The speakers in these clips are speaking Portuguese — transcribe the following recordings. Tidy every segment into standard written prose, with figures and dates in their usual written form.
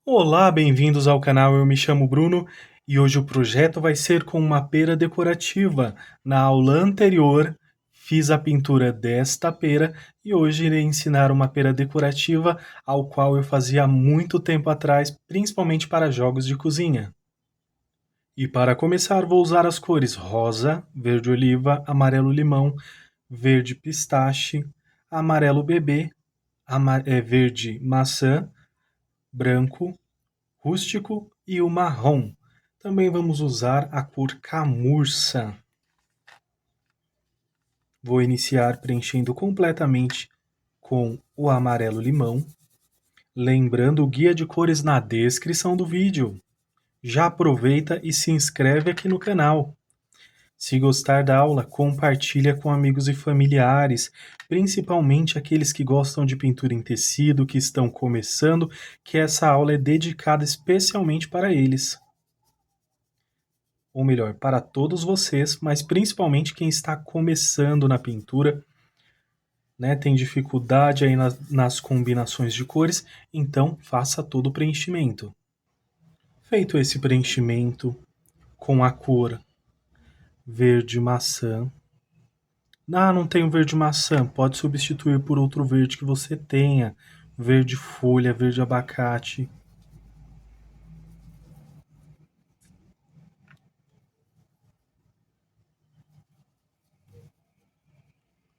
Olá, bem-vindos ao canal. Eu me chamo Bruno e hoje o projeto vai ser com uma pera decorativa. Na aula anterior, fiz a pintura desta pera e hoje irei ensinar uma pera decorativa ao qual eu fazia há muito tempo atrás, principalmente para jogos de cozinha. E para começar, vou usar as cores rosa, verde oliva, amarelo limão, verde pistache, amarelo bebê, verde maçã, branco, rústico e o marrom. Também vamos usar a cor camurça. Vou iniciar preenchendo completamente com o amarelo limão, lembrando o guia de cores na descrição do vídeo. Já aproveita e se inscreve aqui no canal. Se gostar da aula, compartilha com amigos e familiares, principalmente aqueles que gostam de pintura em tecido, que estão começando, que essa aula é dedicada especialmente para eles. Ou melhor, para todos vocês, mas principalmente quem está começando na pintura, né, tem dificuldade aí nas combinações de cores, então faça todo o preenchimento. Feito esse preenchimento com a cor verde maçã, não tenho verde maçã, pode substituir por outro verde que você tenha, verde folha, verde abacate.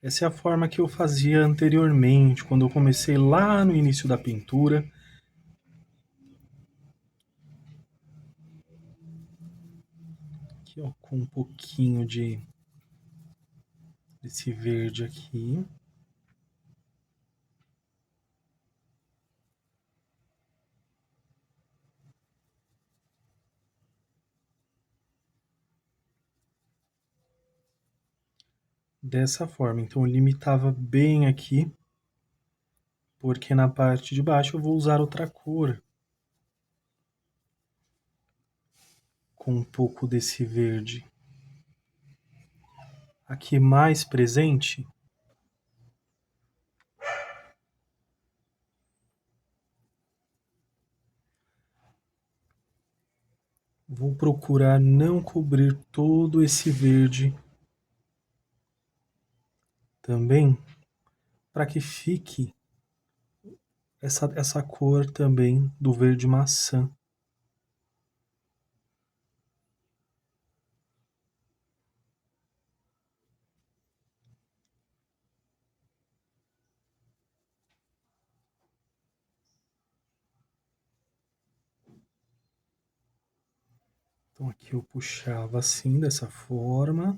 Essa é a forma que eu fazia anteriormente, quando eu comecei lá no início da pintura. Aqui, ó, com um pouquinho desse verde aqui. Dessa forma, então eu limitava bem aqui, porque na parte de baixo eu vou usar outra cor. Com um pouco desse verde aqui mais presente. Vou procurar não cobrir todo esse verde também, para que fique essa cor também do verde maçã. Então aqui eu puxava assim, dessa forma,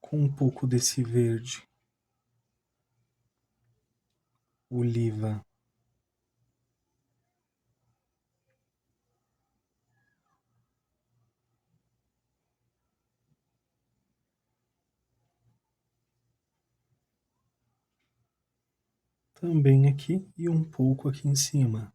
com um pouco desse verde oliva. Também aqui e um pouco aqui em cima.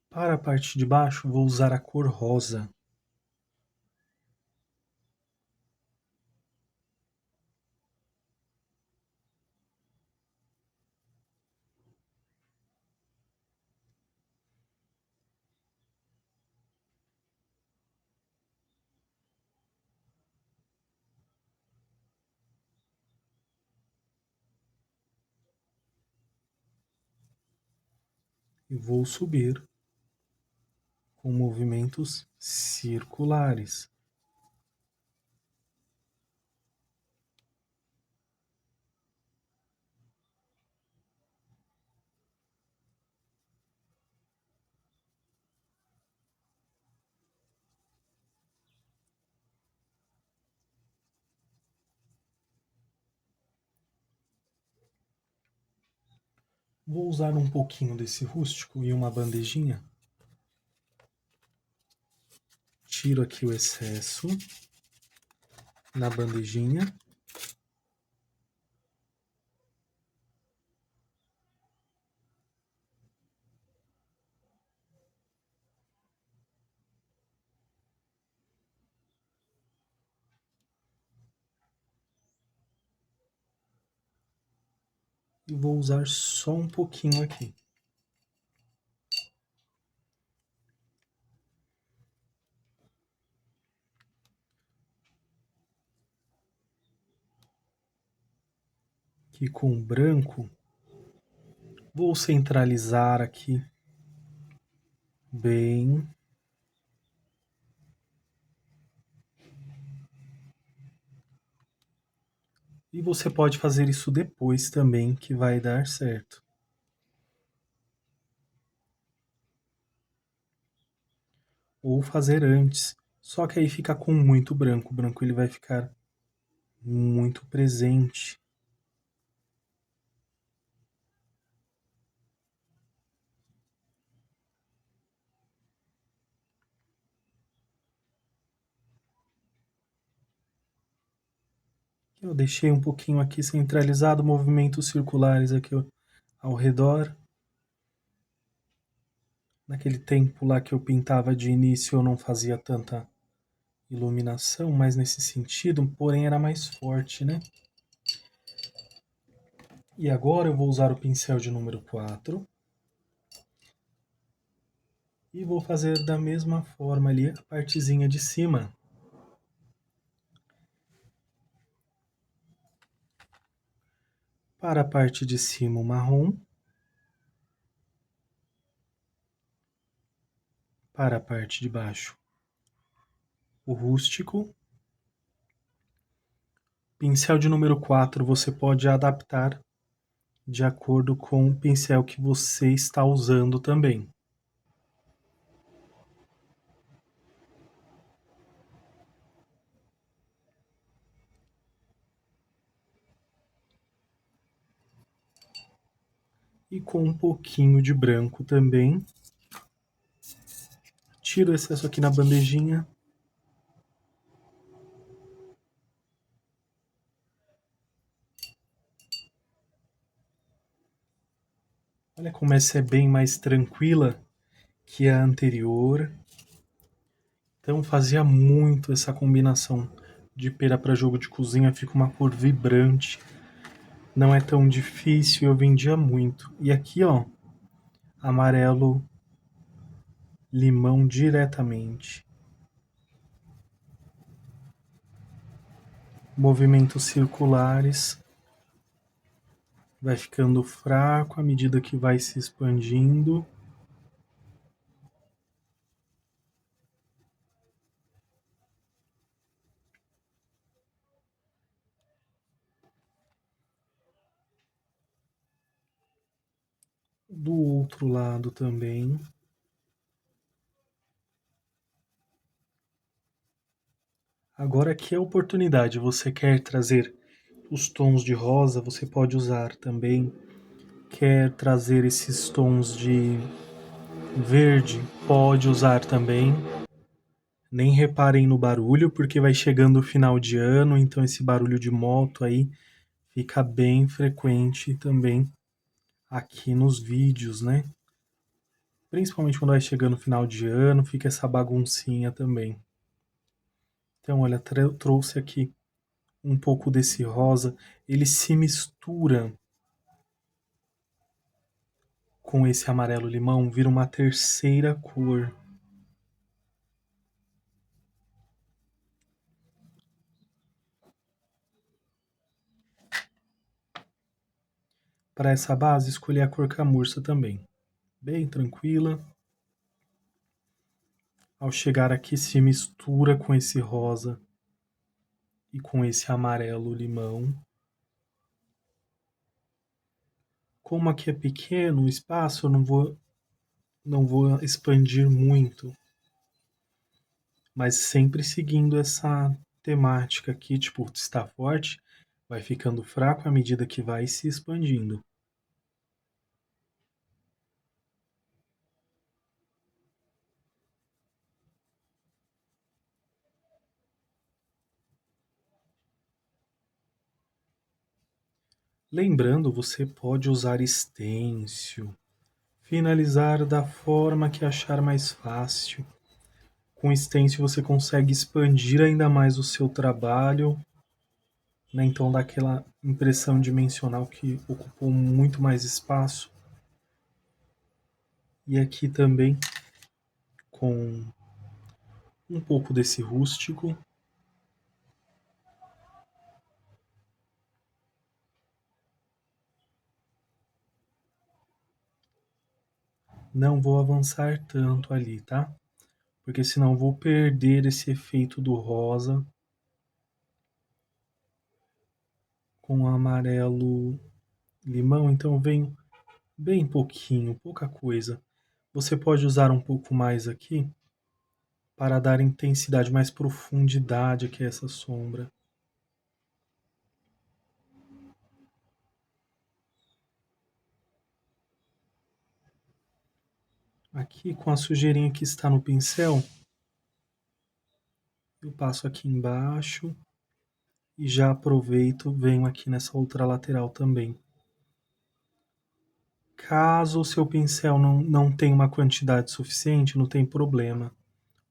Para a parte de baixo, vou usar a cor rosa. E vou subir com movimentos circulares. Vou usar um pouquinho desse rústico em uma bandejinha. Tiro aqui o excesso na bandejinha. E vou usar só um pouquinho aqui. Aqui com o branco, vou centralizar aqui bem. E você pode fazer isso depois também, que vai dar certo. Ou fazer antes. Só que aí fica com muito branco. O branco ele vai ficar muito presente. Eu deixei um pouquinho aqui centralizado, movimentos circulares aqui ao redor. Naquele tempo lá que eu pintava de início, eu não fazia tanta iluminação, mas nesse sentido, porém era mais forte, né? E agora eu vou usar o pincel de número 4 e vou fazer da mesma forma ali a partezinha de cima. Para a parte de cima, o marrom. Para a parte de baixo, o rústico. Pincel de número 4 você pode adaptar de acordo com o pincel que você está usando também. E com um pouquinho de branco também. Tiro o excesso aqui na bandejinha. Olha como essa é bem mais tranquila que a anterior. Então fazia muito essa combinação de pera para jogo de cozinha, fica uma cor vibrante. Não é tão difícil, eu vendia muito. E aqui, ó, amarelo limão diretamente. Movimentos circulares. Vai ficando fraco à medida que vai se expandindo. Do outro lado também. Agora aqui é a oportunidade. Você quer trazer os tons de rosa, você pode usar também. Quer trazer esses tons de verde, pode usar também. Nem reparem no barulho, porque vai chegando o final de ano, então esse barulho de moto aí fica bem frequente também aqui nos vídeos, né? Principalmente quando vai chegando o final de ano, fica essa baguncinha também. Então, olha, trouxe aqui um pouco desse rosa, ele se mistura com esse amarelo limão, vira uma terceira cor. Para essa base, escolhi a cor camurça também. Bem tranquila. Ao chegar aqui, se mistura com esse rosa e com esse amarelo limão. Como aqui é pequeno o espaço, eu não vou expandir muito, mas sempre seguindo essa temática aqui, tipo, está forte, vai ficando fraco à medida que vai se expandindo. Lembrando, você pode usar stencil, finalizar da forma que achar mais fácil. Com stencil você consegue expandir ainda mais o seu trabalho, né? Então dá aquela impressão dimensional que ocupou muito mais espaço. E aqui também com um pouco desse rústico. Não vou avançar tanto ali, tá? Porque senão vou perder esse efeito do rosa com o amarelo limão, então eu venho bem pouquinho, pouca coisa. Você pode usar um pouco mais aqui para dar intensidade, mais profundidade aqui a essa sombra. Aqui com a sujeirinha que está no pincel, eu passo aqui embaixo e já aproveito, venho aqui nessa outra lateral também. Caso o seu pincel não tenha uma quantidade suficiente, não tem problema.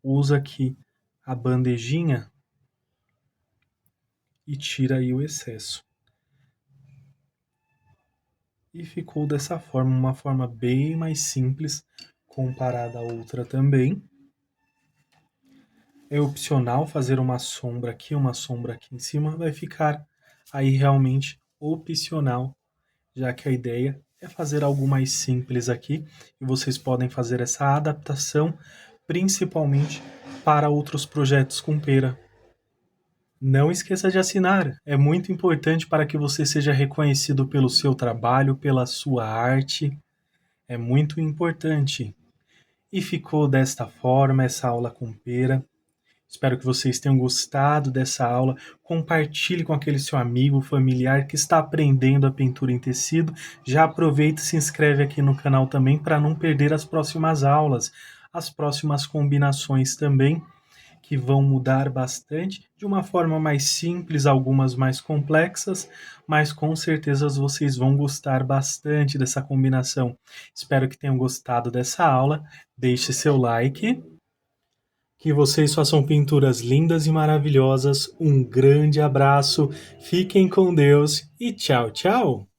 Usa aqui a bandejinha e tira aí o excesso. E ficou dessa forma, uma forma bem mais simples comparada à outra também. É opcional fazer uma sombra aqui em cima, vai ficar aí realmente opcional, já que a ideia é fazer algo mais simples aqui e vocês podem fazer essa adaptação principalmente para outros projetos com pera. Não esqueça de assinar, é muito importante para que você seja reconhecido pelo seu trabalho, pela sua arte, é muito importante. E ficou desta forma essa aula com pera. Espero que vocês tenham gostado dessa aula. Compartilhe com aquele seu amigo, familiar que está aprendendo a pintura em tecido. Já aproveita e se inscreve aqui no canal também para não perder as próximas aulas, as próximas combinações também, que vão mudar bastante, de uma forma mais simples, algumas mais complexas, mas com certeza vocês vão gostar bastante dessa combinação. Espero que tenham gostado dessa aula. Deixe seu like. Que vocês façam pinturas lindas e maravilhosas. Um grande abraço, fiquem com Deus e tchau, tchau!